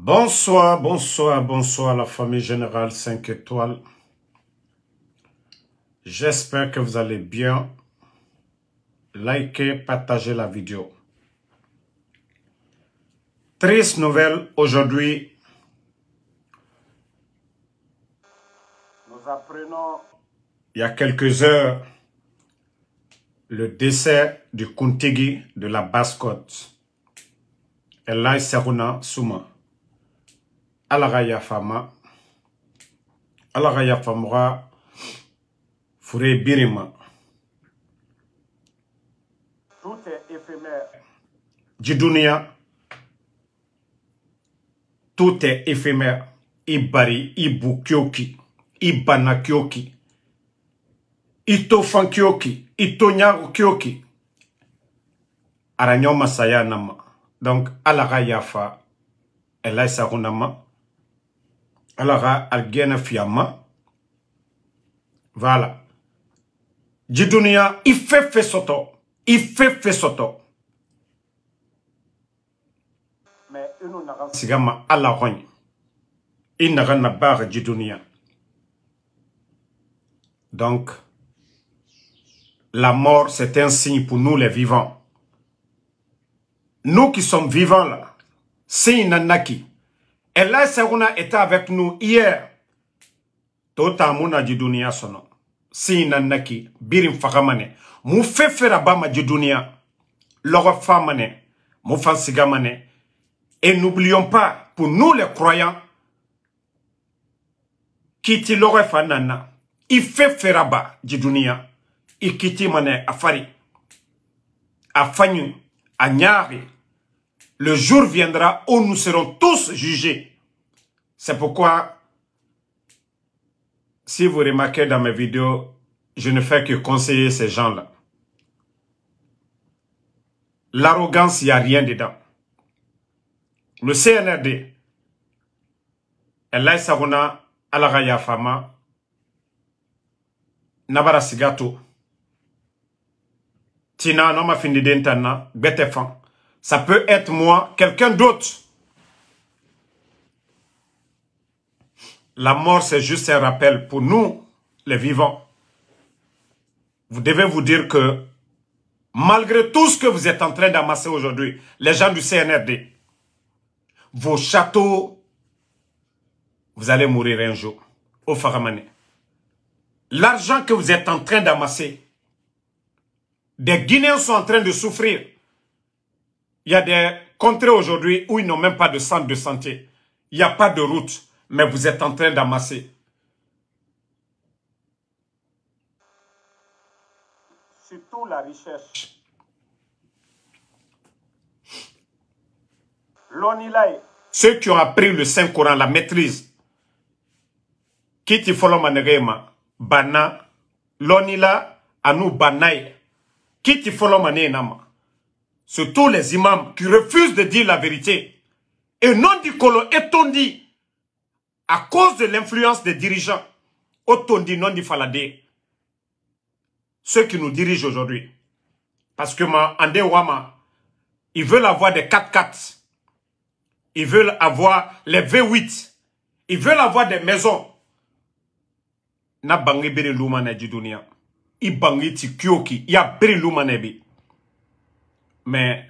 Bonsoir, bonsoir, bonsoir la famille générale 5 étoiles. J'espère que vous allez bien. Likez, partagez la vidéo. Triste nouvelle aujourd'hui. Nous apprenons il y a quelques heures le décès du Kuntigi de la Basse-Côte. Elai Seruna Souma. Alaraya Fama. Alaraya Famura. Fouré Birima. Tout est éphémère. Djidounia. Tout est éphémère. Ibari, Ibu Kyoki. Ibana Kyoki. Ito Fan Kyoki. Ito Nyaru Kyoki. Aranyo Masaya Nama. Donc, Alaraya Fa. Elai Sarunama. Alara Algena Fiamma. Voilà. Djidounia, il fait soto. Il fait soto. Mais nous n'avons pas à la rogne. Il n'a pas barre Djidounia. Donc, la mort, c'est un signe pour nous les vivants. Nous qui sommes vivants là, signe nanaki. Elai Seruna était avec nous hier. Tota muna Djidounia sono. Signe nanaki, birim fakamane. Mou fait faire ma Djidounia. Leur famane. Mou fansigamane. Et n'oublions pas, pour nous les croyants, Kiti Lore Fanana, il fait feraba Djidounia, il kiti mane afari, afanyu, anyari. Le jour viendra où nous serons tous jugés. C'est pourquoi, si vous remarquez dans mes vidéos, je ne fais que conseiller ces gens-là. L'arrogance, il n'y a rien dedans. Le CNRD, Elai Saruna, Alaraya Fama, Nabara Sigato, Tina Noma Findidentana, Betefan. Ça peut être moi, quelqu'un d'autre. La mort, c'est juste un rappel pour nous, les vivants. Vous devez vous dire que, malgré tout ce que vous êtes en train d'amasser aujourd'hui, les gens du CNRD, vos châteaux, vous allez mourir un jour, au Faramane. L'argent que vous êtes en train d'amasser, des Guinéens sont en train de souffrir. Il y a des contrées aujourd'hui où ils n'ont même pas de centre de santé. Il n'y a pas de route, mais vous êtes en train d'amasser. Surtout la recherche. Ceux qui ont appris le Saint-Coran, la maîtrise. Kiti follow manerema, bana, l'onila, anou banaï. Kiti follow manenama. Surtout les imams qui refusent de dire la vérité. Et non du colo, et on dit, à cause de l'influence des dirigeants, auton dit non du faladé. Ceux qui nous dirigent aujourd'hui. Parce que Andé Wama, ils veulent avoir des 4x4. Ils veulent avoir les V8. Ils veulent avoir des maisons. Na bangi beri lumane Djidounia. I bangi ti kyoki. Ya beri lumane bi. Mais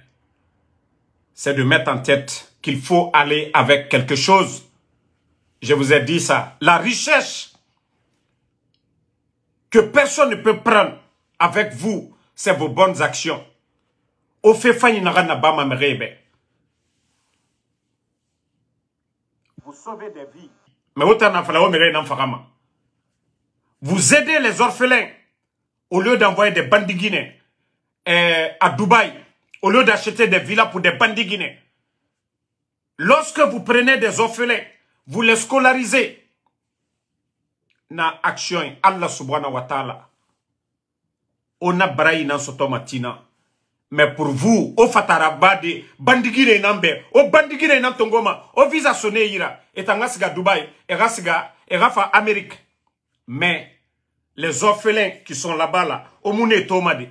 c'est de mettre en tête qu'il faut aller avec quelque chose. Je vous ai dit ça. La recherche que personne ne peut prendre avec vous, c'est vos bonnes actions. Au fait, vous sauvez des vies. Mais vous aidez les orphelins au lieu d'envoyer des bandits guinéens à Dubaï, au lieu d'acheter des villas pour des bandits guinéens. Lorsque vous prenez des orphelins, vous les scolarisez. Na action Allah subhanahu wa ta'ala. On a braï nan sotomatina. Mais pour vous, au fatarabade, bandigine nambe, au bandigine nan tongoma, au visa sonné ira, et tangasiga Dubaï, et rafa Amérique. Mais les orphelins qui sont là-bas là, au mouné tomade,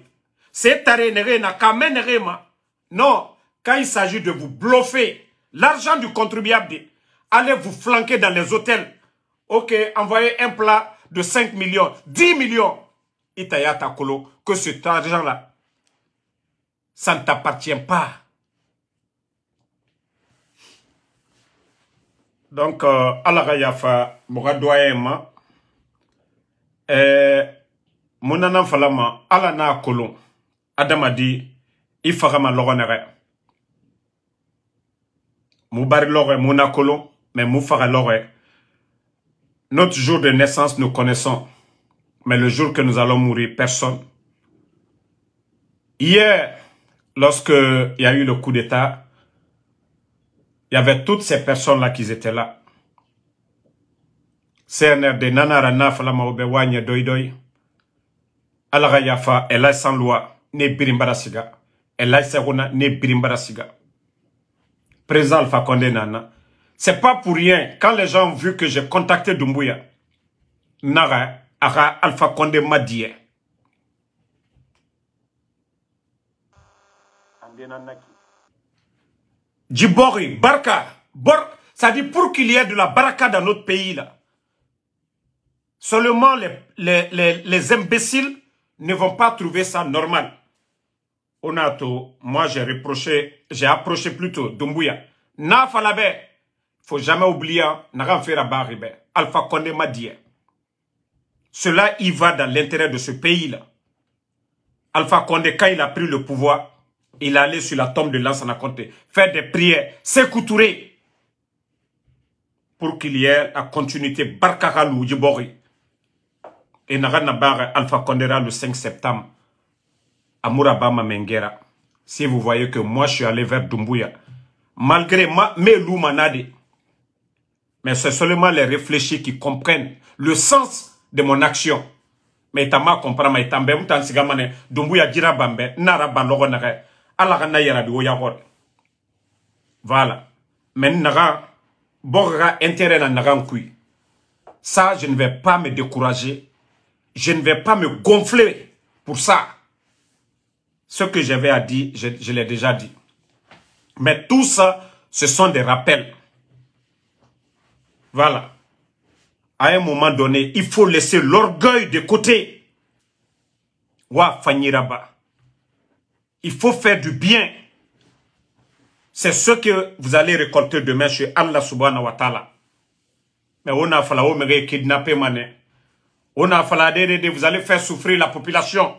c'est taré nere na kamen nere ma. Non, quand il s'agit de vous bluffer, l'argent du contribuable, Allez vous flanquer dans les hôtels. Ok, envoyez un plat de 5 millions, 10 millions. Itaya Takolo, que cet argent-là, ça ne t'appartient pas. Donc, Allah yafa Mouradoyema, Mounana Falama, Allah na kolon, Adamadi, Ifagama Loronere. Moubari Lore, Mouna kolon, mais Moufara Lore. Notre jour de naissance, nous connaissons. Mais le jour que nous allons mourir, personne. Hier, lorsque il y a eu le coup d'État, il y avait toutes ces personnes-là qui étaient là. CNRD, Nanarana, Falama Obewanya, Doidoy. Alara Yafa, elle est sans loi, ne Birimbarasiga. Elle est Serona, ne Birimbarasiga. Président Alpha Condé Nana. C'est pas pour rien, quand les gens ont vu que j'ai contacté Doumbouya, Nara, Ara, Alpha Condé m'a dit. Djibori, Barka, ça dit pour qu'il y ait de la baraka dans notre pays là. Seulement les imbéciles ne vont pas trouver ça normal. Onato, moi j'ai approché plutôt Doumbouya. Na Falabé, faut jamais oublier, n'a fait Baribé. Alpha Condé m'a dit. Cela y va dans l'intérêt de ce pays-là. Alpha Condé, quand il a pris le pouvoir, il est allé sur la tombe de Lansana Conté, faire des prières, s'écouturer pour qu'il y ait la continuité. Barkaralou, Djibori. Et Nagar Alpha Condé le 5 septembre à Mourabama Menguera. Si vous voyez que moi je suis allé vers Doumbouya, malgré mes loups manade, mais c'est seulement les réfléchis qui comprennent le sens de mon action. Mais tama comprend ma tambe mutan sigamane Doumbouya dira bambe nara balogo nare ala kana yara bi oyagor. Voilà. Mais nara borra intérêt na naran kui. Ça je ne vais pas me décourager. Je ne vais pas me gonfler pour ça. Ce que j'avais à dire, je l'ai déjà dit. Mais tout ça, ce sont des rappels. Voilà. À un moment donné, il faut laisser l'orgueil de côté. Wa Fanyiraba. Il faut faire du bien. C'est ce que vous allez récolter demain chez Allah subhanahu wa ta'ala. Mais on a fallu me kidnapper mané. On a fallu vous allez faire souffrir la population.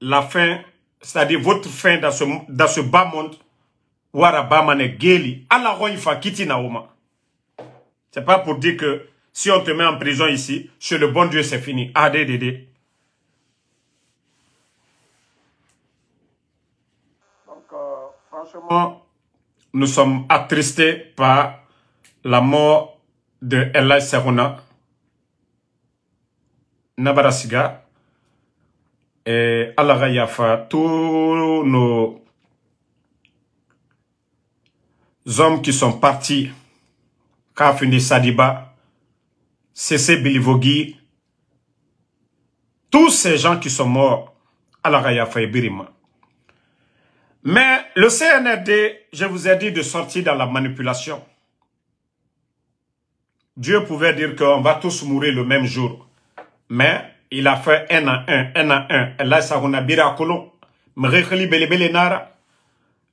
La fin, c'est-à-dire votre fin dans ce bas monde, Warabamane Geli, Allah Roifa Kiti Naoma. C'est pas pour dire que si on te met en prison ici, chez le bon Dieu c'est fini. ADDD. Donc, franchement, nous sommes attristés par la mort de Elay Serona, Nabarasiga, et Allah Yafa, tous nos hommes qui sont partis, Kafuni Sadiba, Cessé Bilivogui, tous ces gens qui sont morts, Allah Yafa et Birima. Mais le CNRD, je vous ai dit de sortir dans la manipulation. Dieu pouvait dire qu'on va tous mourir le même jour. Mais il a fait un à un. Et là, ça on a bira kolon. Mrekhli belebele nara.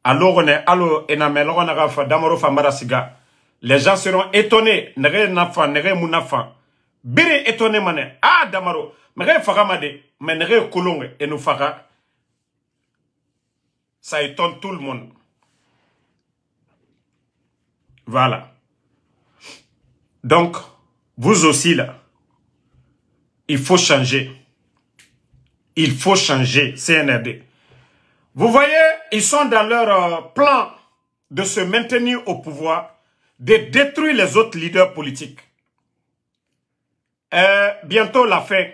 Alors on est allo enamelo on a fait damoro fambarasiga. Les gens seront étonnés. Nere nafa, nere munafa. Bire étonné mané. Ah damaro. Mre fagamade. Mais nere kolon et nous faga. Ça étonne tout le monde. Voilà. Donc, vous aussi là, il faut changer. Il faut changer, CNRD. Vous voyez, ils sont dans leur plan de se maintenir au pouvoir, de détruire les autres leaders politiques. Bientôt la fin.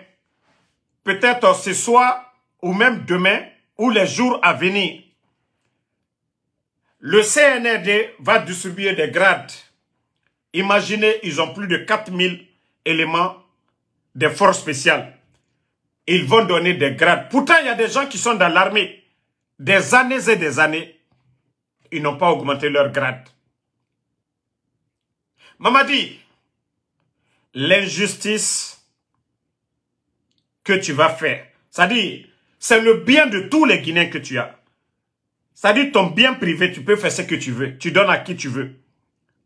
Peut-être ce soir, ou même demain, ou les jours à venir. Le CNRD va distribuer des grades. Imaginez, ils ont plus de 4000 éléments des forces spéciales. Ils vont donner des grades. Pourtant, il y a des gens qui sont dans l'armée. Des années et des années. Ils n'ont pas augmenté leur grade. Mamadi, l'injustice que tu vas faire, c'est-à-dire, c'est le bien de tous les Guinéens que tu as. C'est-à-dire, ton bien privé, tu peux faire ce que tu veux. Tu donnes à qui tu veux.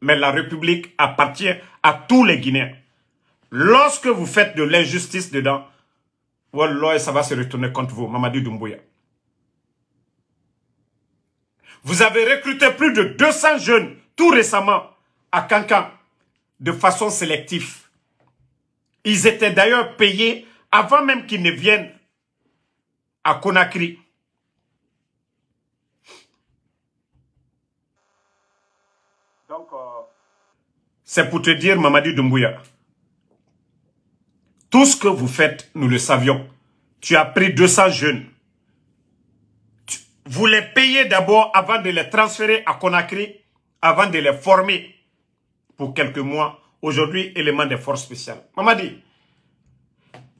Mais la République appartient à tous les Guinéens. Lorsque vous faites de l'injustice dedans, wallah, ça va se retourner contre vous, Mamadi Doumbouya. Vous avez recruté plus de 200 jeunes tout récemment à Kankan de façon sélective. Ils étaient d'ailleurs payés avant même qu'ils ne viennent à Conakry. Donc, c'est pour te dire, Mamadi Doumbouya, tout ce que vous faites, nous le savions. Tu as pris 200 jeunes. Vous les payez d'abord avant de les transférer à Conakry, avant de les former pour quelques mois. Aujourd'hui, élément des forces spéciales. Mamadi,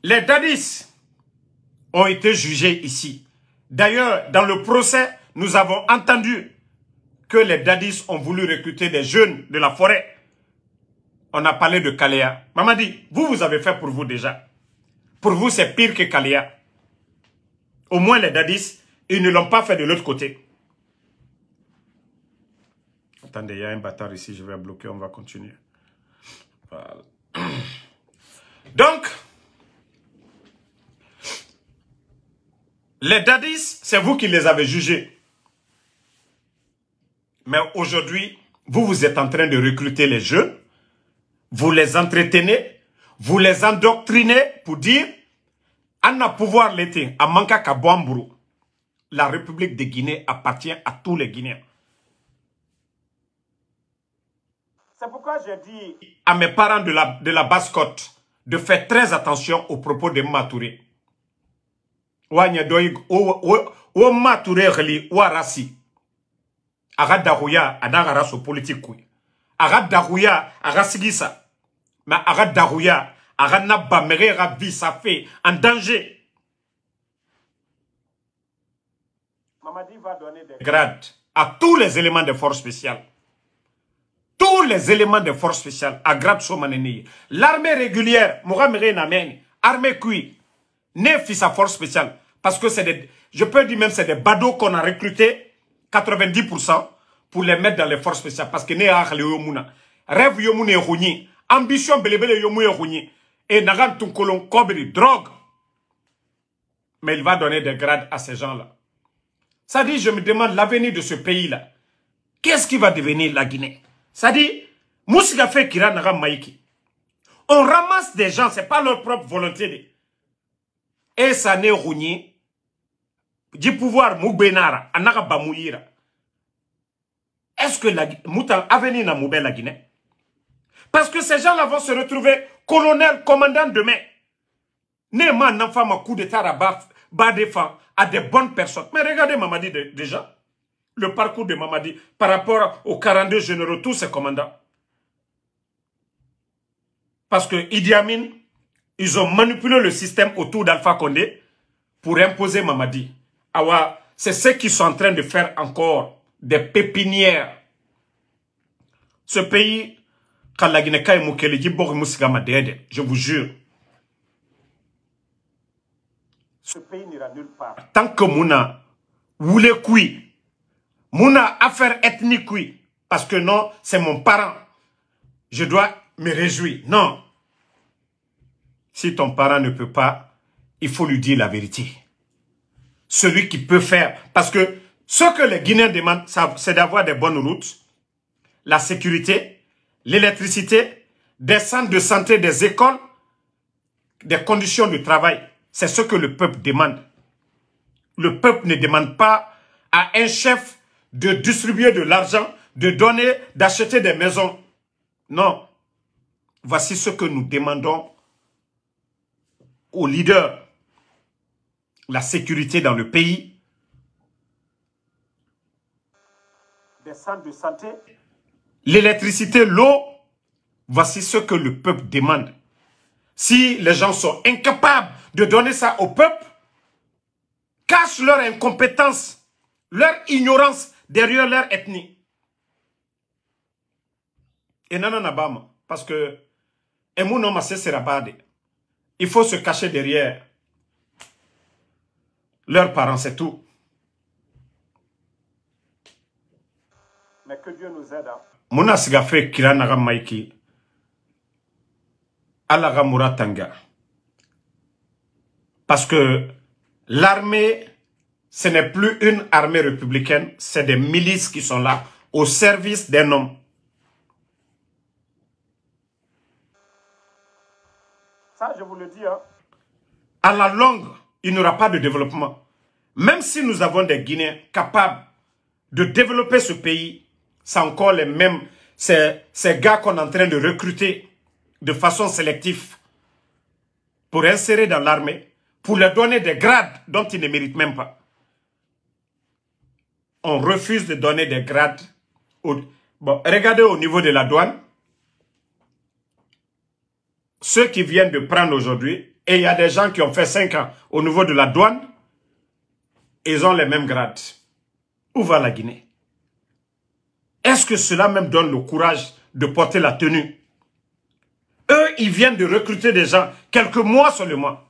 les dadis ont été jugés ici. D'ailleurs, dans le procès, nous avons entendu que les dadis ont voulu recruter des jeunes de la forêt. On a parlé de Kaléa. Mamadi, vous avez fait pour vous déjà. Pour vous, c'est pire que Kaléa. Au moins, les dadis, ils ne l'ont pas fait de l'autre côté. Attendez, il y a un bâtard ici, je vais bloquer, on va continuer. Voilà. Donc, les dadis, c'est vous qui les avez jugés. Mais aujourd'hui, vous êtes en train de recruter les jeunes, vous les entretenez, vous les endoctrinez pour dire, on a pouvoir l'été, à Manka Kabouambourou. La République de Guinée appartient à tous les Guinéens. C'est pourquoi j'ai dit à mes parents de la Basse-Côte de faire très attention aux propos de Matouré. O Matouré reli ou Arasi. Aga Darouya, Adagara so politique. Aga Darouya, Aga Sigisa. Mais Aga Darouya, Aga Nabba, Merera vie, ça fait en danger. Mamadi va donner des grades à tous les éléments de force spéciale. Tous les éléments de force spéciale à grade Somaneni. L'armée régulière, Mohamed Namen, armée Kui, n'est fils à force spéciale. Parce que c'est des, je peux dire même c'est des badauds qu'on a recrutés, 90%, pour les mettre dans les forces spéciales. Parce que n'est pas le Yomuna. Rêve Yomuna Rouni, ambition Belebele Yomuna Rouni, et Nagan Tunkolon Kobri, drogue. Mais il va donner des grades à ces gens-là. Ça dit, je me demande l'avenir de ce pays-là. Qu'est-ce qui va devenir la Guinée? Ça dit, Moussiga fait Kira Nagam Maïki. On ramasse des gens, c'est pas leur propre volonté. Et ça n'est rougni. Du pouvoir Moubenara, Anaga Bamouira. Est-ce que la Moutan avenir n'a Moubé la Guinée? Parce que ces gens-là vont se retrouver colonel, commandant demain. Néma n'enfant ma coup d'état à bas défend à des bonnes personnes. Mais regardez Mamadi déjà. Le parcours de Mamadi par rapport aux 42 généraux, tous ces commandants. Parce que Idi Amin, ils ont manipulé le système autour d'Alpha Condé pour imposer Mamadi. C'est ce qu'ils sont en train de faire encore, des pépinières. Ce pays, quand la Guinée est moukeli, je vous jure. Ce pays n'ira nulle part. Tant que Mouna, voulez kui, Mouna affaire ethnique oui, parce que non, c'est mon parent. Je dois me réjouir. Non. Si ton parent ne peut pas, il faut lui dire la vérité. Celui qui peut faire. Parce que ce que les Guinéens demandent, c'est d'avoir des bonnes routes, la sécurité, l'électricité, des centres de santé, des écoles, des conditions de travail. C'est ce que le peuple demande. Le peuple ne demande pas à un chef de distribuer de l'argent, de donner, d'acheter des maisons. Non. Voici ce que nous demandons aux leaders. La sécurité dans le pays. Des centres de santé. L'électricité, l'eau. Voici ce que le peuple demande. Si les gens sont incapables de donner ça au peuple, cachent leur incompétence, leur ignorance derrière leur ethnie. Et non, parce que et mon nom c'est Rabade. Il faut se cacher derrière leurs parents, c'est tout. Mais que Dieu nous aide. Mona sigafe kiranaga maiki. Alaga muratanga. Parce que l'armée, ce n'est plus une armée républicaine, c'est des milices qui sont là au service d'un homme. Ça, je vous le dis. Hein. À la longue, il n'y aura pas de développement. Même si nous avons des Guinéens capables de développer ce pays, c'est encore les mêmes, ces gars qu'on est en train de recruter de façon sélective pour insérer dans l'armée, pour leur donner des grades dont ils ne méritent même pas. On refuse de donner des grades. Bon, regardez au niveau de la douane. Ceux qui viennent de prendre aujourd'hui, et il y a des gens qui ont fait 5 ans au niveau de la douane, ils ont les mêmes grades. Où va la Guinée? Est-ce que cela même donne le courage de porter la tenue? Eux, ils viennent de recruter des gens quelques mois seulement.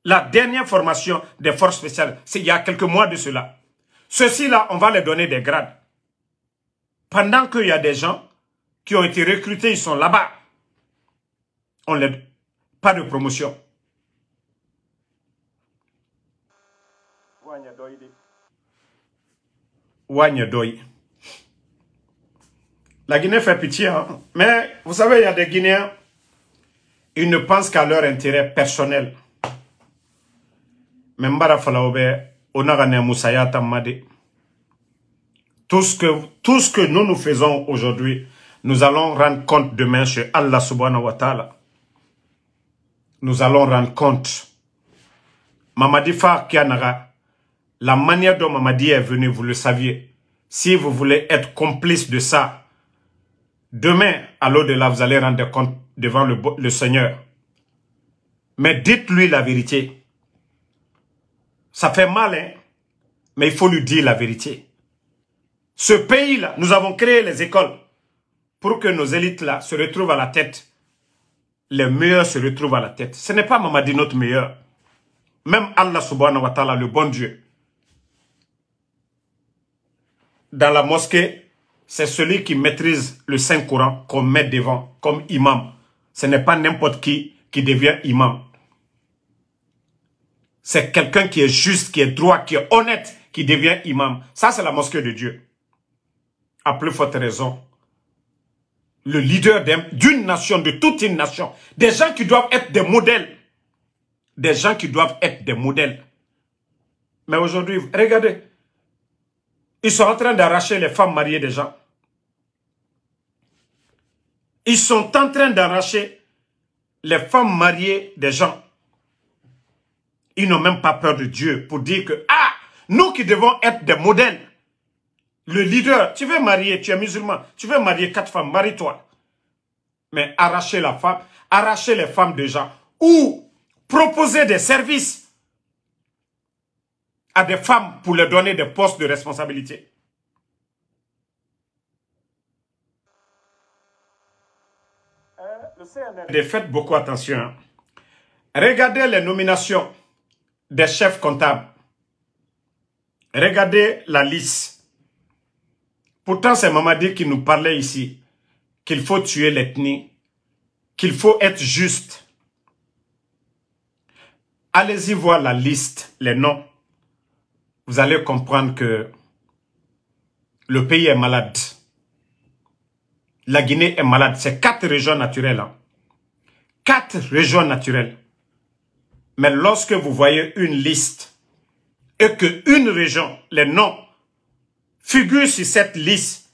La dernière formation des forces spéciales, c'est il y a quelques mois de cela. Ceux-ci-là, on va les donner des grades. Pendant qu'il y a des gens qui ont été recrutés, ils sont là-bas. On les... Pas de promotion. Wagnadoy. La Guinée fait pitié, hein? Mais vous savez, il y a des Guinéens, ils ne pensent qu'à leur intérêt personnel. Mais Mbara Falaobe, Onagane Moussayata Made. Tout ce que nous faisons aujourd'hui, nous allons rendre compte demain chez Allah subhanahu wa ta'ala. Nous allons rendre compte. Mamadi Fa Kianaga, la manière dont Mamadi est venu, vous le saviez. Si vous voulez être complice de ça, demain, à l'au-delà, vous allez rendre compte devant le Seigneur. Mais dites-lui la vérité. Ça fait mal, hein? Mais il faut lui dire la vérité. Ce pays-là, nous avons créé les écoles pour que nos élites-là se retrouvent à la tête. Les meilleurs se retrouvent à la tête. Ce n'est pas Mamadi notre meilleur. Même Allah subhanahu wa ta'ala, le bon Dieu. Dans la mosquée, c'est celui qui maîtrise le Saint-Coran qu'on met devant comme imam. Ce n'est pas n'importe qui devient imam. C'est quelqu'un qui est juste, qui est droit, qui est honnête, qui devient imam. Ça, c'est la mosquée de Dieu. À plus forte raison. Le leader d'une nation, de toute une nation. Des gens qui doivent être des modèles. Des gens qui doivent être des modèles. Mais aujourd'hui, regardez. Ils sont en train d'arracher les femmes mariées des gens. Ils sont en train d'arracher les femmes mariées des gens. Ils n'ont même pas peur de Dieu pour dire que, ah, nous qui devons être des modèles. Le leader, tu veux marier, tu es musulman, tu veux marier 4 femmes, marie-toi. Mais arracher la femme, arracher les femmes des gens, ou proposer des services à des femmes pour leur donner des postes de responsabilité. Faites beaucoup attention. Hein. Regardez les nominations des chefs comptables. Regardez la liste. Pourtant, c'est Mamadi qui nous parlait ici qu'il faut tuer l'ethnie, qu'il faut être juste. Allez-y voir la liste, les noms. Vous allez comprendre que le pays est malade. La Guinée est malade. C'est 4 régions naturelles. Hein. 4 régions naturelles. Mais lorsque vous voyez une liste et qu'une région, les noms, figurent sur cette liste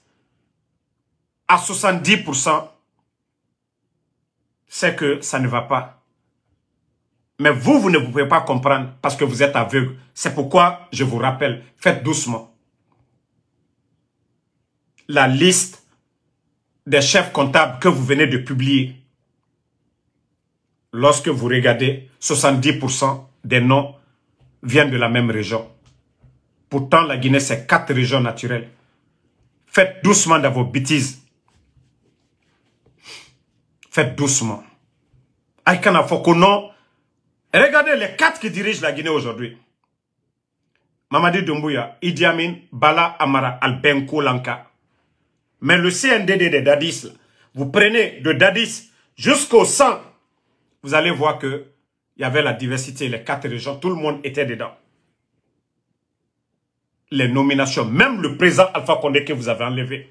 à 70%, c'est que ça ne va pas. Mais vous ne pouvez pas comprendre parce que vous êtes aveugle. C'est pourquoi je vous rappelle, faites doucement. La liste des chefs comptables que vous venez de publier, lorsque vous regardez, 70% des noms viennent de la même région. Pourtant, la Guinée, c'est 4 régions naturelles. Faites doucement dans vos bêtises. Faites doucement. Aïkana Fokono, regardez les 4 qui dirigent la Guinée aujourd'hui. Mamadi Doumbouya, Idi Amin, Bala Amara, Albenko Lanka. Mais le CNDD de Dadis, là, vous prenez de Dadis jusqu'au 100, vous allez voir que il y avait la diversité, les 4 régions, tout le monde était dedans. Les nominations, même le président Alpha Condé que vous avez enlevé,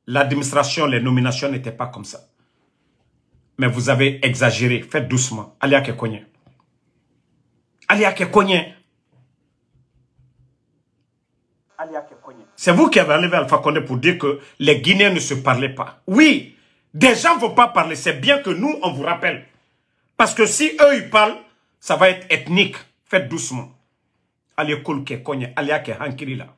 l'administration, les nominations n'étaient pas comme ça. Mais vous avez exagéré, faites doucement. Allez à Kekonye. Allez à Kekonye. C'est vous qui avez enlevé Alpha Condé pour dire que les Guinéens ne se parlaient pas. Oui, des gens ne vont pas parler. C'est bien que nous, on vous rappelle. Parce que si eux, ils parlent, ça va être ethnique. Faites doucement. Allez, Kolke, Konye, allez, Hankiri là.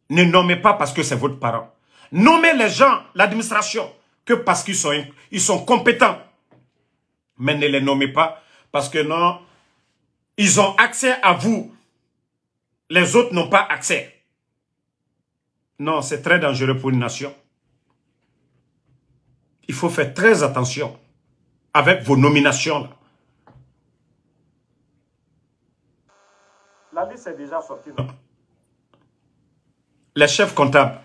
Ne nommez pas parce que c'est votre parent. Nommez les gens, l'administration, que parce qu'ils sont compétents. Mais ne les nommez pas parce que non, ils ont accès à vous. Les autres n'ont pas accès. Non, c'est très dangereux pour une nation. Il faut faire très attention avec vos nominations là. La liste est déjà sortie. Non? Les chefs comptables.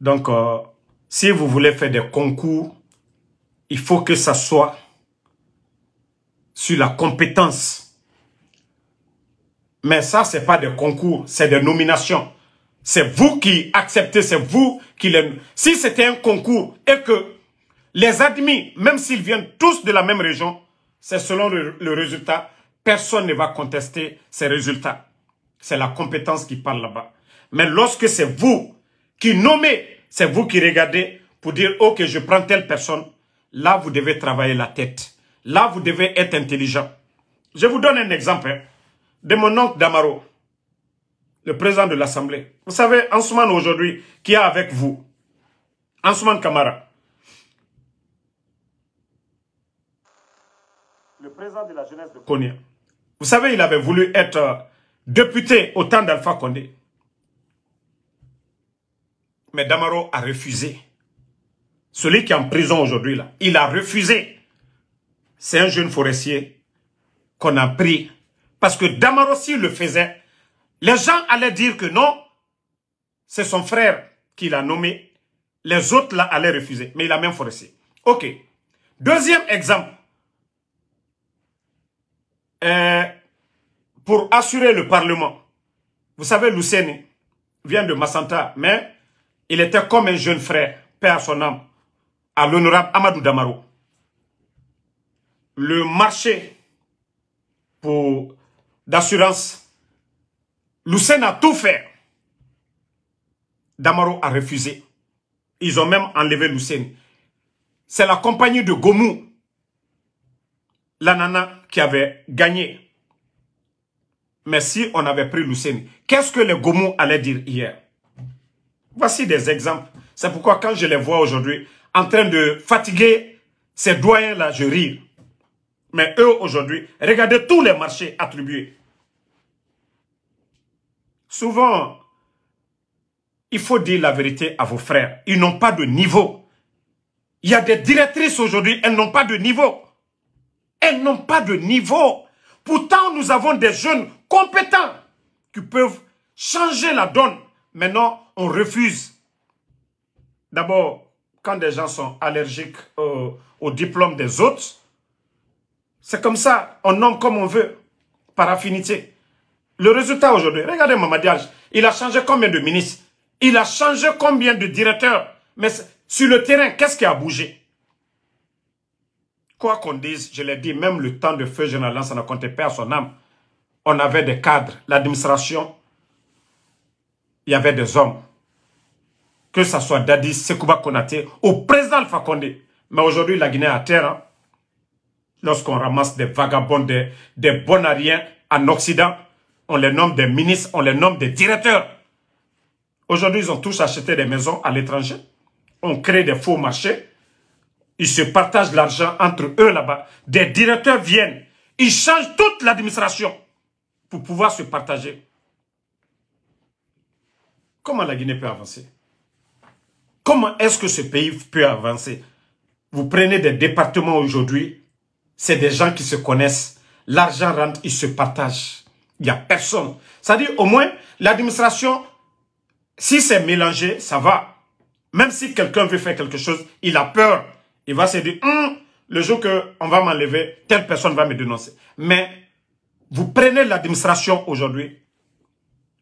Donc, si vous voulez faire des concours, il faut que ça soit sur la compétence. Mais ça, ce n'est pas des concours, c'est des nominations. C'est vous qui acceptez, c'est vous qui les... Si c'était un concours et que les admis, même s'ils viennent tous de la même région, c'est selon le résultat. Personne ne va contester ces résultats. C'est la compétence qui parle là-bas. Mais lorsque c'est vous qui nommez, c'est vous qui regardez pour dire, ok, je prends telle personne, là, vous devez travailler la tête. Là, vous devez être intelligent. Je vous donne un exemple de mon oncle Damaro, le président de l'Assemblée. Vous savez, Ansoumane aujourd'hui, qui est avec vous, Ansoumane Kamara, le président de la jeunesse de Konya. Vous savez, il avait voulu être député au temps d'Alpha Condé. Mais Damaro a refusé. Celui qui est en prison aujourd'hui, là, il a refusé. C'est un jeune forestier qu'on a pris. Parce que Damaro, s'il le faisait, les gens allaient dire que non, c'est son frère qui l'a nommé. Les autres, là, allaient refuser. Mais il a même forestier. Ok. Deuxième exemple. Pour assurer le Parlement. Vous savez, Luceni vient de Massanta, mais il était comme un jeune frère, père à son âme, à l'honorable Amadou Damaro. Le marché d'assurance, Luceni a tout fait. Damaro a refusé. Ils ont même enlevé Luceni. C'est la compagnie de Gomou, la nana, qui avait gagné. Mais si on avait pris Luceni, qu'est-ce que les Gomou allaient dire hier? Voici des exemples. C'est pourquoi quand je les vois aujourd'hui en train de fatiguer ces doyens-là, je ris. Mais eux aujourd'hui, regardez tous les marchés attribués. Souvent, il faut dire la vérité à vos frères. Ils n'ont pas de niveau. Il y a des directrices aujourd'hui, elles n'ont pas de niveau. Elles n'ont pas de niveau. Pourtant, nous avons des jeunes compétents qui peuvent changer la donne. Maintenant, on refuse. D'abord, quand des gens sont allergiques au diplôme des autres, c'est comme ça, on nomme comme on veut, par affinité. Le résultat aujourd'hui, regardez Mamadi Hadj, il a changé combien de ministres? Il a changé combien de directeurs? Mais sur le terrain, qu'est-ce qui a bougé? Quoi qu'on dise, je l'ai dit, même le temps de feu général, ça ne comptait pas à son âme. On avait des cadres, l'administration, il y avait des hommes. Que ce soit Dadis, Sekouba Konaté, au président Alpha Condé. Mais aujourd'hui, la Guinée est à terre. Hein? Lorsqu'on ramasse des vagabonds, des bonariens en Occident, on les nomme des ministres, on les nomme des directeurs. Aujourd'hui, ils ont tous acheté des maisons à l'étranger. On crée des faux marchés. Ils se partagent l'argent entre eux là-bas. Des directeurs viennent. Ils changent toute l'administration pour pouvoir se partager. Comment la Guinée peut avancer? Comment comment est-ce que ce pays peut avancer? Vous prenez des départements aujourd'hui, c'est des gens qui se connaissent. L'argent rentre, ils se partagent. Il n'y a personne. C'est-à-dire, au moins, l'administration, si c'est mélangé, ça va. Même si quelqu'un veut faire quelque chose, il a peur. Il va se dire, le jour qu'on va m'enlever, telle personne va me dénoncer. Mais vous prenez l'administration aujourd'hui,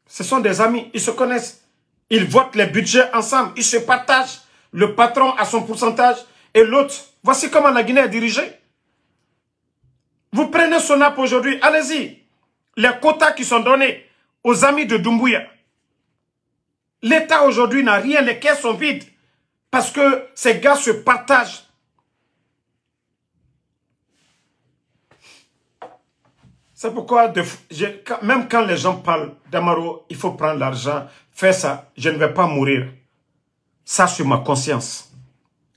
ce sont des amis, ils se connaissent. Ils votent les budgets ensemble, ils se partagent. Le patron a son pourcentage et l'autre. Voici comment la Guinée est dirigée. Vous prenez Sonap aujourd'hui, allez-y. Les quotas qui sont donnés aux amis de Doumbouya. L'État aujourd'hui n'a rien, les caisses sont vides. Parce que ces gars se partagent. C'est pourquoi, même quand les gens parlent d'Amaro, il faut prendre l'argent, faire ça, je ne vais pas mourir. Ça, sur ma conscience.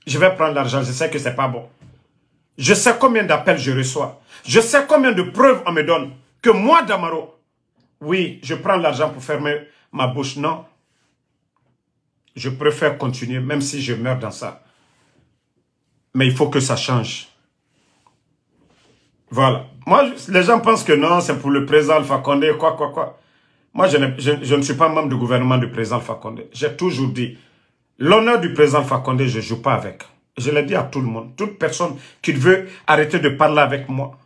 Je vais prendre l'argent, je sais que ce n'est pas bon. Je sais combien d'appels je reçois. Je sais combien de preuves on me donne. Que moi, Damaro, oui, je prends l'argent pour fermer ma bouche. Non. Je préfère continuer, même si je meurs dans ça. Mais il faut que ça change. Voilà. Moi, les gens pensent que non, c'est pour le président Alpha Condé, quoi. Moi, je ne suis pas membre du gouvernement du président Alpha Condé. J'ai toujours dit, l'honneur du président Alpha Condé, je ne joue pas avec. Je l'ai dit à tout le monde. Toute personne qui veut arrêter de parler avec moi,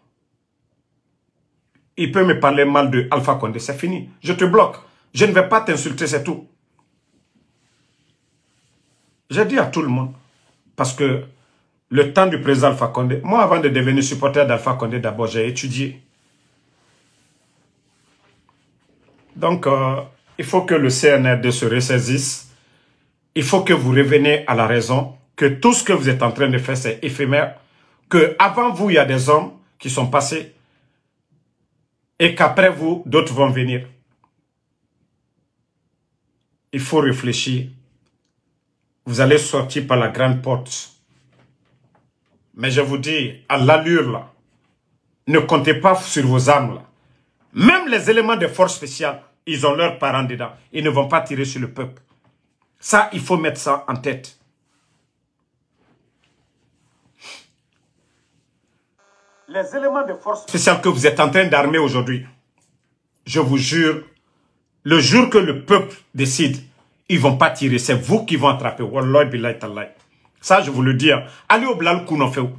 il peut me parler mal de Alpha Condé. C'est fini. Je te bloque. Je ne vais pas t'insulter, c'est tout. J'ai dit à tout le monde. Parce que le temps du président Alpha Condé, moi, avant de devenir supporter d'Alpha Condé, d'abord, j'ai étudié. Donc, il faut que le CNRD se ressaisisse. Il faut que vous reveniez à la raison. Que tout ce que vous êtes en train de faire, c'est éphémère. Que avant vous, il y a des hommes qui sont passés. Et qu'après vous, d'autres vont venir. Il faut réfléchir. Vous allez sortir par la grande porte. Mais je vous dis, à l'allure là, ne comptez pas sur vos armes là. Même les éléments de force spéciale, ils ont leurs parents dedans. Ils ne vont pas tirer sur le peuple. Ça, il faut mettre ça en tête. Les éléments de force spéciale que vous êtes en train d'armer aujourd'hui, je vous jure, le jour que le peuple décide, ils ne vont pas tirer. C'est vous qui vont attraper. Wallah billahi tallahi. Ça, je vous le dis. Allez au Blal Kounofeu.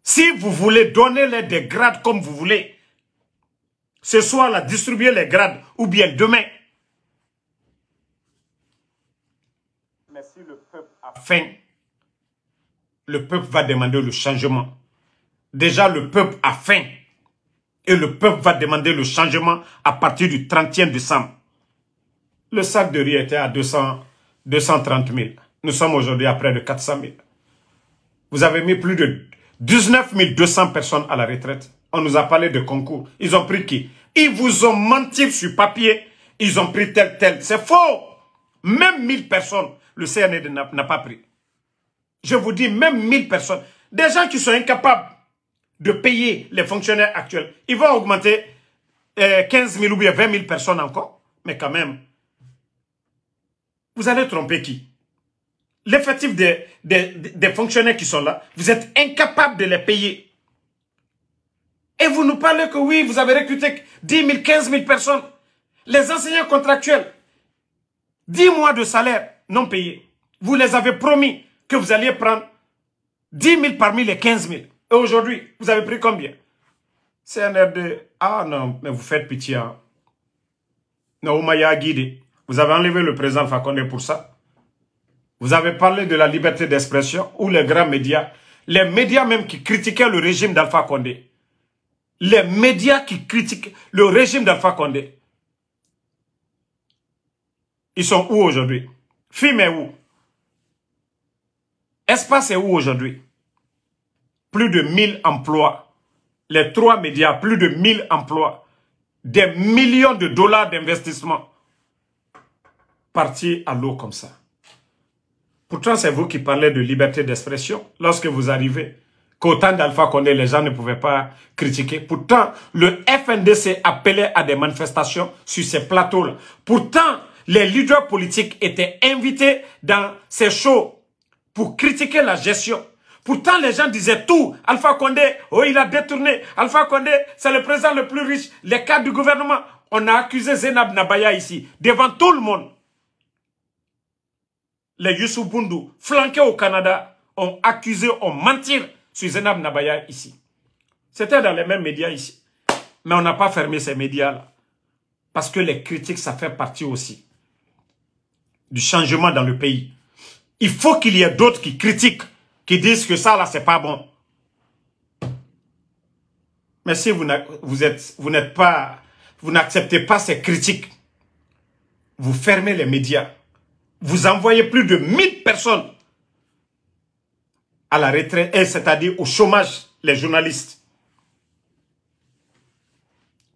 Si vous voulez donner des grades comme vous voulez, ce soir, là, distribuer les grades, ou bien demain. Mais si le peuple a faim, le peuple va demander le changement. Déjà, le peuple a faim. Et le peuple va demander le changement à partir du 31 décembre. Le sac de riz était à 230 000. Nous sommes aujourd'hui à près de 400 000. Vous avez mis plus de 19 200 personnes à la retraite. On nous a parlé de concours. Ils ont pris qui? Ils vous ont menti sur papier. Ils ont pris tel. C'est faux. Même 1000 personnes, le CNRD n'a pas pris. Je vous dis, même 1000 personnes. Des gens qui sont incapables de payer les fonctionnaires actuels. Ils vont augmenter 15 000 ou bien 20 000 personnes encore. Mais quand même, vous allez tromper qui? L'effectif des fonctionnaires qui sont là, vous êtes incapables de les payer. Et vous nous parlez que oui, vous avez recruté 10 000, 15 000 personnes. Les enseignants contractuels, 10 mois de salaire non payés. Vous les avez promis que vous alliez prendre 10 000 parmi les 15 000. Et aujourd'hui, vous avez pris combien? CNRD, ah non, mais vous faites pitié. Hein. Non, Oumaya Guide, vous avez enlevé le président Alpha Condé pour ça. Vous avez parlé de la liberté d'expression ou les grands médias. Les médias même qui critiquaient le régime d'Alpha Condé. Les médias qui critiquent le régime d'Alpha Condé. Ils sont où aujourd'hui? FIM est où? Espace est où aujourd'hui? Plus de 1000 emplois. Les 3 médias, plus de 1000 emplois. Des millions de dollars d'investissement. Partis à l'eau comme ça. Pourtant, c'est vous qui parlez de liberté d'expression lorsque vous arrivez. Qu'au temps d'Alpha Condé, les gens ne pouvaient pas critiquer. Pourtant, le FNDC appelait à des manifestations sur ces plateaux-là. Pourtant, les leaders politiques étaient invités dans ces shows pour critiquer la gestion. Pourtant, les gens disaient tout. Alpha Condé, oh, il a détourné. Alpha Condé, c'est le président le plus riche. Les cadres du gouvernement. On a accusé Zainab Nabaya ici, devant tout le monde. Les Youssou Boundou, flanqués au Canada, ont accusé, ont menti sur Zainab Nabaya ici. C'était dans les mêmes médias ici. Mais on n'a pas fermé ces médias-là. Parce que les critiques, ça fait partie aussi du changement dans le pays. Il faut qu'il y ait d'autres qui critiquent, qui disent que ça, là, c'est pas bon. Mais si vous n'acceptez pas ces critiques, vous fermez les médias. Vous envoyez plus de 1000 personnes à la retraite, c'est-à-dire au chômage, les journalistes.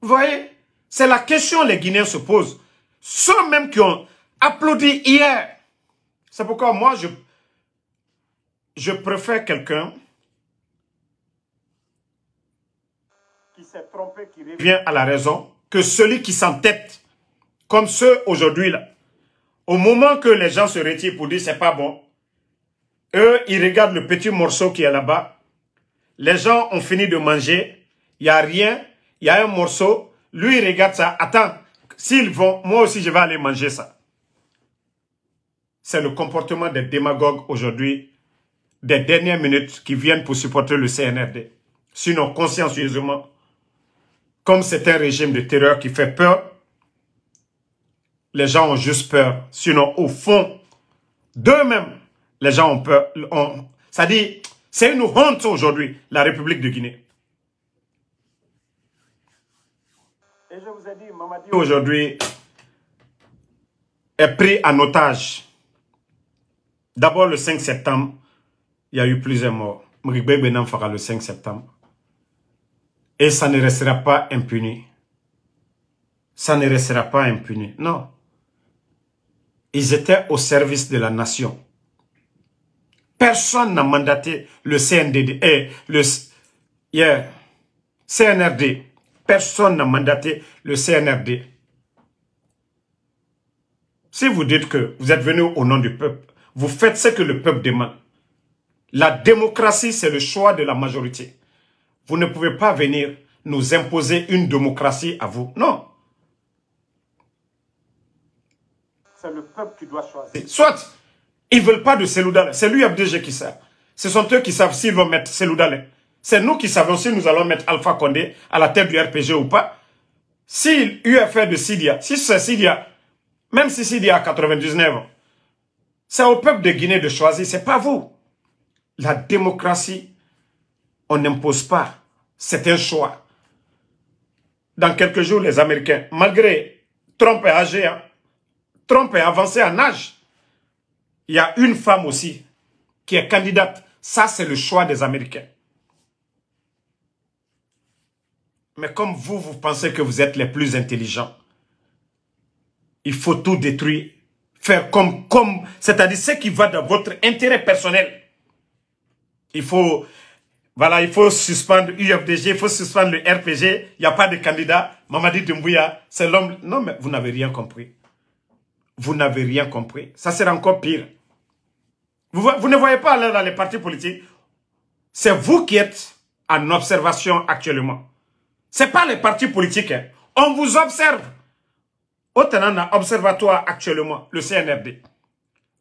Vous voyez, c'est la question que les Guinéens se posent. Ceux même qui ont applaudi hier. C'est pourquoi moi, je préfère quelqu'un qui s'est trompé, qui revient à la raison, que celui qui s'entête, comme ceux aujourd'hui là. Au moment que les gens se retirent pour dire c'est pas bon, eux, ils regardent le petit morceau qui est là-bas. Les gens ont fini de manger, il n'y a rien, il y a un morceau, lui il regarde ça, attends, s'ils vont, moi aussi je vais aller manger ça. C'est le comportement des démagogues aujourd'hui, des dernières minutes qui viennent pour supporter le CNRD. Sinon, consciencieusement, comme c'est un régime de terreur qui fait peur, les gens ont juste peur. Sinon, au fond, d'eux-mêmes, les gens ont peur. Ça dit, c'est une honte aujourd'hui, la République de Guinée. Et je vous ai dit, Mamadi aujourd'hui est pris en otage. D'abord, le 5 septembre, il y a eu plusieurs morts. Mrigbe Benam fera le 5 septembre. Et ça ne restera pas impuni. Ça ne restera pas impuni. Non. Ils étaient au service de la nation. Personne n'a mandaté le CNDD et le CNRD. Personne n'a mandaté le CNRD. Si vous dites que vous êtes venu au nom du peuple, vous faites ce que le peuple demande. La démocratie, c'est le choix de la majorité. Vous ne pouvez pas venir nous imposer une démocratie à vous. Non. C'est le peuple qui doit choisir. Soit, ils ne veulent pas de Seloudalé. C'est l'UFDG qui sait. Ce sont eux qui savent s'ils vont mettre Seloudalé. C'est nous qui savons si nous allons mettre Alpha Condé à la tête du RPG ou pas. Si l'UFR de Sidia, si c'est Sidia, même si Sidia a 99 ans, c'est au peuple de Guinée de choisir, c'est pas vous. La démocratie, on n'impose pas. C'est un choix. Dans quelques jours, les Américains, malgré Trump est âgé, hein, Trump est avancé en âge, il y a une femme aussi qui est candidate. Ça, c'est le choix des Américains. Mais comme vous pensez que vous êtes les plus intelligents, il faut tout détruire, faire comme c'est-à-dire ce qui va dans votre intérêt personnel. Il faut, voilà, il faut suspendre l'UFDG, il faut suspendre le RPG, il n'y a pas de candidat. Mamadi Doumbouya, c'est l'homme. Non, mais vous n'avez rien compris. Vous n'avez rien compris. Ça sera encore pire. Vous ne voyez pas là dans les partis politiques. C'est vous qui êtes en observation actuellement. Ce n'est pas les partis politiques. Hein. On vous observe. Autant on a observatoire actuellement, le CNRD.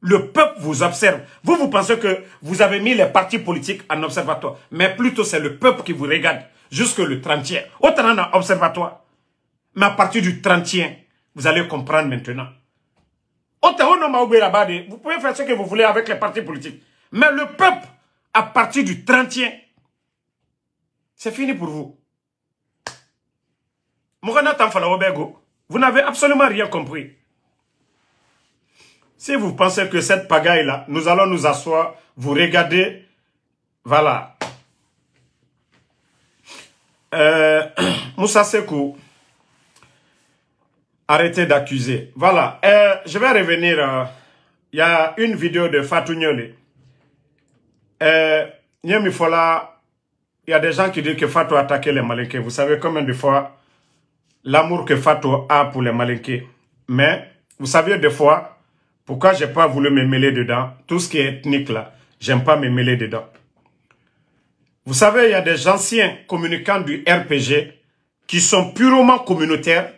Le peuple vous observe. Vous pensez que vous avez mis les partis politiques en observatoire. Mais plutôt c'est le peuple qui vous regarde jusque le 30e. Autant on a observatoire. Mais à partir du 30e, vous allez comprendre maintenant. Vous pouvez faire ce que vous voulez avec les partis politiques. Mais le peuple, à partir du 30e, c'est fini pour vous. Vous n'avez absolument rien compris. Si vous pensez que cette pagaille-là, nous allons nous asseoir, vous regardez, voilà. Moussa Sekou, arrêtez d'accuser. Voilà, je vais revenir. Il y a une vidéo de Fatou Nyole. Il y a des gens qui disent que Fatou a attaqué les Malinqués. Vous savez combien de fois l'amour que Fatou a pour les Malinqués. Mais Vous savez, des fois, pourquoi j'ai pas voulu me mêler dedans? Tout ce qui est ethnique là, j'aime pas me mêler dedans. Vous savez, il y a des anciens communicants du RPG qui sont purement communautaires.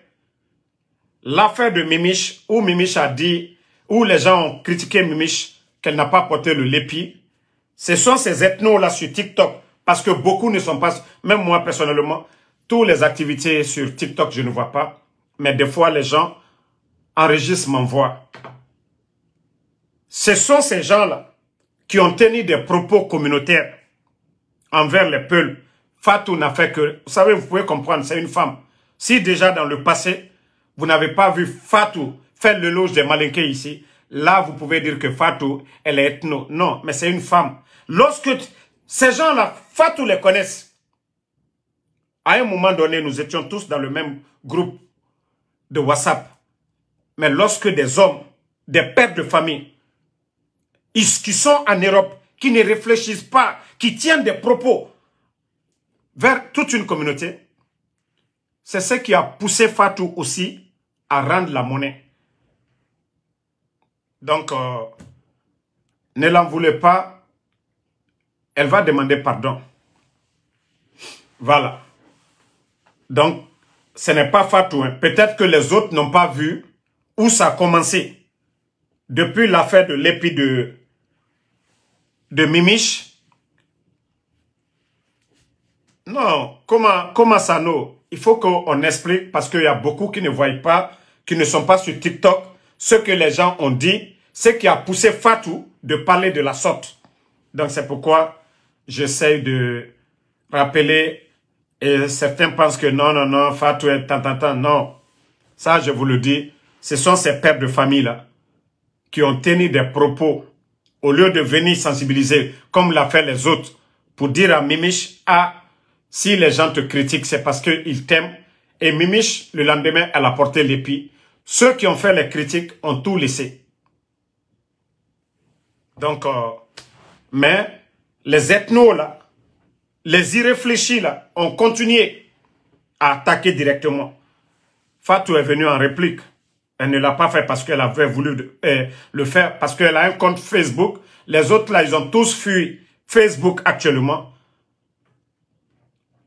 L'affaire de Mimiche, où Mimiche a dit, où les gens ont critiqué Mimiche, qu'elle n'a pas porté le lépi, ce sont ces ethnos-là sur TikTok. Parce que beaucoup ne sont pas, même moi personnellement, toutes les activités sur TikTok, je ne vois pas. Mais des fois, les gens enregistrent, m'envoient. Ce sont ces gens-là qui ont tenu des propos communautaires envers les peuples. Fatou n'a fait que... Vous savez, vous pouvez comprendre, c'est une femme. Si déjà dans le passé, vous n'avez pas vu Fatou faire l'éloge des Malinké ici, là, vous pouvez dire que Fatou, elle est ethno. Non, mais c'est une femme. Lorsque ces gens-là, Fatou les connaissent. À un moment donné, nous étions tous dans le même groupe de WhatsApp. Mais lorsque des hommes, des pères de famille, qui sont en Europe, qui ne réfléchissent pas, qui tiennent des propos vers toute une communauté, c'est ce qui a poussé Fatou aussi à rendre la monnaie. Donc, ne l'en voulez pas, elle va demander pardon. Voilà. Donc, ce n'est pas Fatou. Hein. Peut-être que les autres n'ont pas vu où ça a commencé. Depuis l'affaire de l'épi de Mimiche. Non, comment ça non? Il faut qu'on explique parce qu'il y a beaucoup qui ne voient pas, qui ne sont pas sur TikTok, ce que les gens ont dit, ce qui a poussé Fatou de parler de la sorte. Donc c'est pourquoi j'essaie de rappeler, et certains pensent que non, Fatou est tant, non. Ça, je vous le dis, ce sont ces pères de famille-là qui ont tenu des propos au lieu de venir sensibiliser, comme l'a fait les autres, pour dire à Mimiche, si les gens te critiquent, c'est parce qu'ils t'aiment. Et Mimiche, le lendemain, elle a porté l'épi. Ceux qui ont fait les critiques ont tout laissé. Donc, mais les ethnos, là, les irréfléchis, là, ont continué à attaquer directement. Fatou est venue en réplique. Elle ne l'a pas fait parce qu'elle avait voulu le faire, parce qu'elle a un compte Facebook. Les autres, là, ils ont tous fui Facebook actuellement.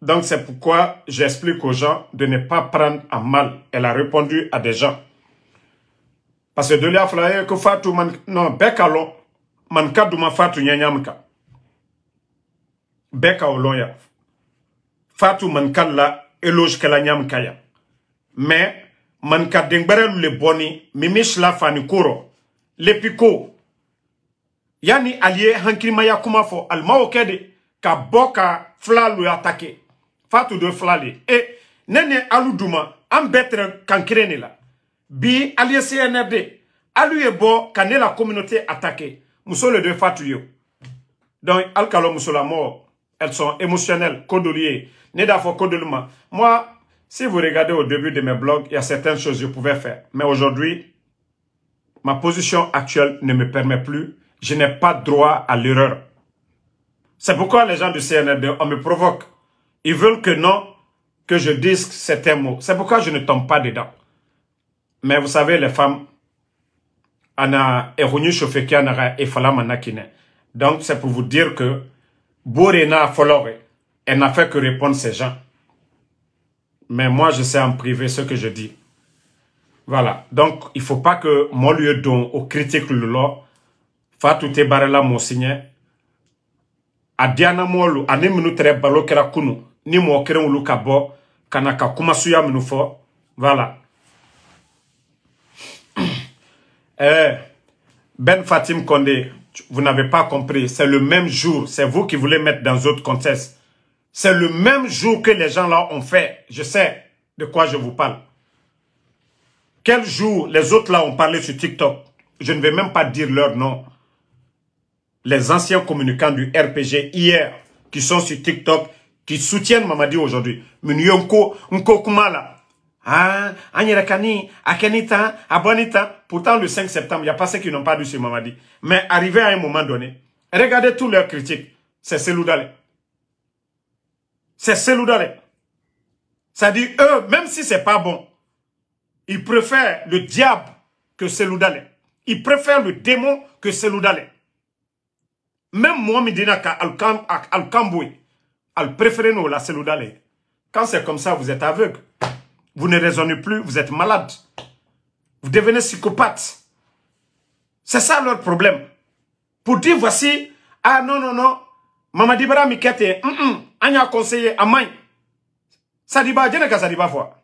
Donc, c'est pourquoi j'explique aux gens de ne pas prendre à mal. Elle a répondu à des gens. Parce que de là, il faut que Fatou, non, Bekalo, man kaduma Fatou nyanyamka. Beka oloya. Fatou man kalla eloge kala nyamka ya. Mais, man kadengbere le boni, Mimiche la fani kuro, le piko. Yani allié hankima ya kumafo, alma okede, ka boka fla lui attaqué. Fatou de flali. Et nene aluduma, ambetre kankirene la. Bi allié CNRD. Alu bo kane la communauté attaquée. Mousso le de Fatou yo. Donc, alkalo mousso la mort. Elles sont émotionnelles, codolier. Nedafo codoluma. Moi, si vous regardez au début de mes blogs, il y a certaines choses que je pouvais faire. Mais aujourd'hui, ma position actuelle ne me permet plus. Je n'ai pas droit à l'erreur. C'est pourquoi les gens du CNRD, on me provoque. Ils veulent que non, que je dise certains mots. C'est pourquoi je ne tombe pas dedans. Mais vous savez, les femmes, donc c'est pour vous dire que Borena Folore, elle n'a fait que répondre ces gens. Mais moi, je sais en privé ce que je dis. Voilà. Donc, il ne faut pas que mon lieu don au critique le loi, Fatou te barela mon signe, a diana molu, a ne minu tere balo kera kunu, ni mo kere ulu kabo, kanaka kumasuya minu fo. Voilà. Ben Fatim Condé, vous n'avez pas compris, c'est le même jour, c'est vous qui voulez mettre dans d'autres contextes. C'est le même jour que les gens là ont fait, je sais de quoi je vous parle. Quel jour les autres là ont parlé sur TikTok? Je ne vais même pas dire leur nom. Les anciens communicants du RPG hier, qui sont sur TikTok, qui soutiennent Mamadi aujourd'hui. Minyonko, Nko Kumala. Ah, Anyerakani, Akenita, Abonita. Pourtant, le 5 septembre, il n'y a pas ceux qui n'ont pas dû sur Mamadi. Mais arrivé à un moment donné, regardez tous leurs critiques. C'est Seloudale. C'est Seloudale. Ça dit, eux, même si c'est pas bon, ils préfèrent le diable que Seloudale. Il préfère le démon que Seloudale. Même moi, Medina, Al-Kamboué, al préféré nous, la Seloudale. Quand c'est comme ça, vous êtes aveugle. Vous ne raisonnez plus, vous êtes malade. Vous devenez psychopathe. C'est ça leur problème. Pour dire, voici, ah non, non, non, Mamadi Bara Mikete, Anya conseillé, Amay. Sadiba, Djeneka Sadiba fois.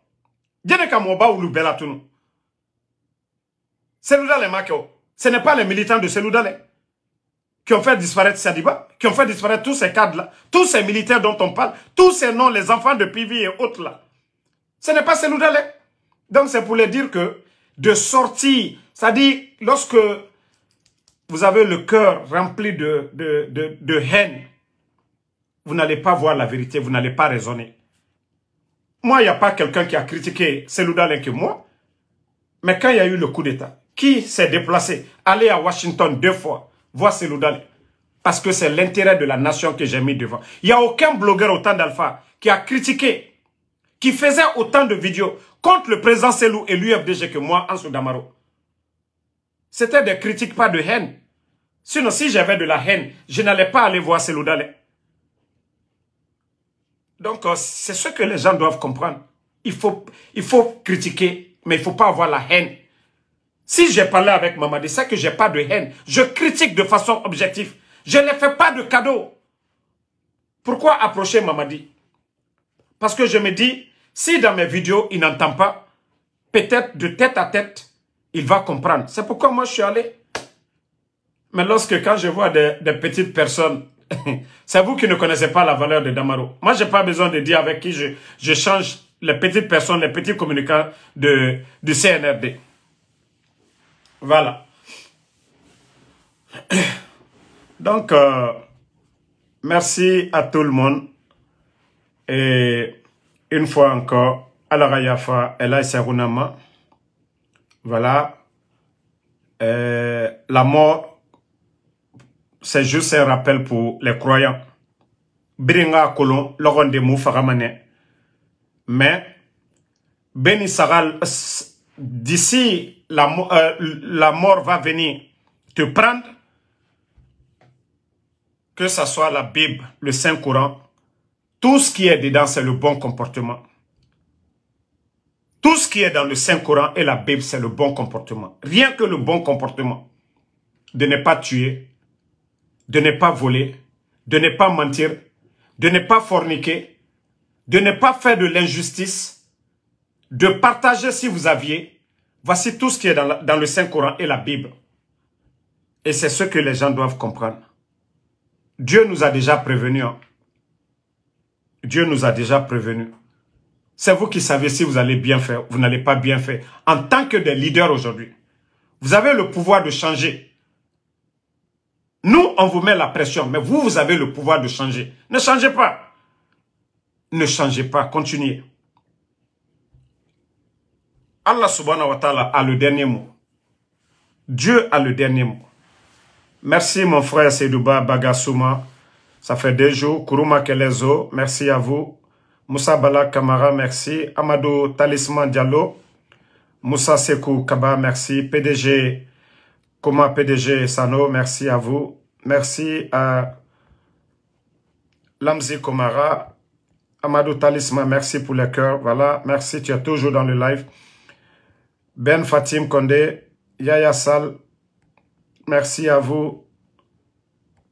Djeneka Moba ou Lubela Tounou. Seloudale Makeo. Ce n'est pas les militants de Seloudale qui ont fait disparaître Sadiba, qui ont fait disparaître tous ces cadres-là, tous ces militaires dont on parle, tous ces noms, les enfants de Pivi et autres là. Ce n'est pas Seloudale. Donc c'est pour les dire que de sortir, c'est-à-dire lorsque vous avez le cœur rempli de haine, vous n'allez pas voir la vérité, vous n'allez pas raisonner. Moi, il n'y a pas quelqu'un qui a critiqué Seloudale que moi, mais quand il y a eu le coup d'État, qui s'est déplacé, aller à Washington 2 fois, voir Seloudale, parce que c'est l'intérêt de la nation que j'ai mis devant. Il n'y a aucun blogueur au temps d'Alpha qui a critiqué, qui faisait autant de vidéos contre le président Selou et l'UFDG que moi, Ansou Damaro. C'était des critiques, pas de haine. Sinon, si j'avais de la haine, je n'allais pas aller voir Seloudale. Donc, c'est ce que les gens doivent comprendre. Il faut critiquer, mais il ne faut pas avoir la haine. Si j'ai parlé avec Mamadi, c'est que je n'ai pas de haine. Je critique de façon objective. Je ne fais pas de cadeau. Pourquoi approcher Mamadi? Parce que je me dis, si dans mes vidéos, il n'entend pas, peut-être de tête à tête, il va comprendre. C'est pourquoi moi, je suis allé. Mais quand je vois des petites personnes, c'est vous qui ne connaissez pas la valeur de Damaro. Moi, je n'ai pas besoin de dire avec qui je change les petites personnes, les petits communicants du CNRD. Voilà. Donc, merci à tout le monde. Et une fois encore, Alara Yafa, Ela Sarunama. Voilà. La mort, c'est juste un rappel pour les croyants. Biringa Kolon, Laurent de Moufaramane. Mais, Beni Saral, d'ici, la mort va venir te prendre, que ce soit la Bible, le Saint-Coran, tout ce qui est dedans, c'est le bon comportement. Tout ce qui est dans le Saint-Coran et la Bible, c'est le bon comportement. Rien que le bon comportement. De ne pas tuer, de ne pas voler, de ne pas mentir, de ne pas forniquer, de ne pas faire de l'injustice, de partager si vous aviez. Voici tout ce qui est dans le Saint-Coran et la Bible. Et c'est ce que les gens doivent comprendre. Dieu nous a déjà prévenus. Hein. Dieu nous a déjà prévenus. C'est vous qui savez si vous allez bien faire, vous n'allez pas bien faire. En tant que des leaders aujourd'hui, vous avez le pouvoir de changer. Nous, on vous met la pression, mais vous, vous avez le pouvoir de changer. Ne changez pas. Ne changez pas, continuez. Allah subhanahu wa ta'ala a le dernier mot. Dieu a le dernier mot. Merci mon frère Sedouba Bagassouma. Ça fait 2 jours. Kourouma Kelezo, merci à vous. Moussa Bala Kamara, merci. Amadou Talisman Diallo. Moussa Sekou Kaba, merci. PDG, Koma PDG Sano, merci à vous. Merci à Lamzi Komara. Amadou Talisman, merci pour les cœurs. Voilà, merci, tu es toujours dans le live. Ben Fatim Kondé, Yaya Sal, merci à vous.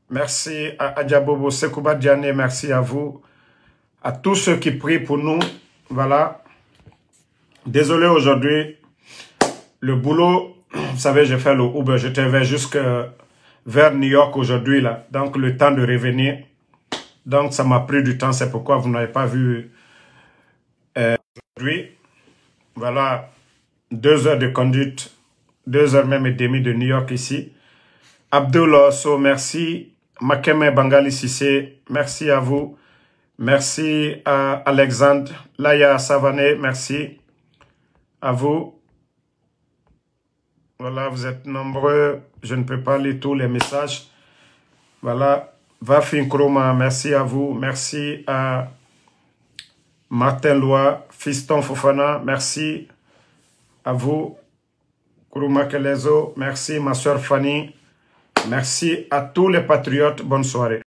Merci à Adjabobo Sekouba Diane, merci à vous. À tous ceux qui prient pour nous. Voilà. Désolé aujourd'hui. Le boulot, vous savez, j'ai fait le Uber. Je vais jusque vers New York aujourd'hui, là. Donc, le temps de revenir. Donc, ça m'a pris du temps. C'est pourquoi vous n'avez pas vu aujourd'hui. Voilà. 2 heures de conduite. 2 heures même et demie de New York ici. Abdul Osso, merci. Makeme Bangali Sissé, merci à vous. Merci à Alexandre. Laya Savané, merci à vous. Voilà, vous êtes nombreux. Je ne peux pas lire tous les messages. Voilà. Vafin Kroma, merci à vous. Merci à Martin Lois, Fiston Fofana, merci à vous. Kuruma Kelezo, merci ma soeur Fanny. Merci à tous les patriotes. Bonne soirée.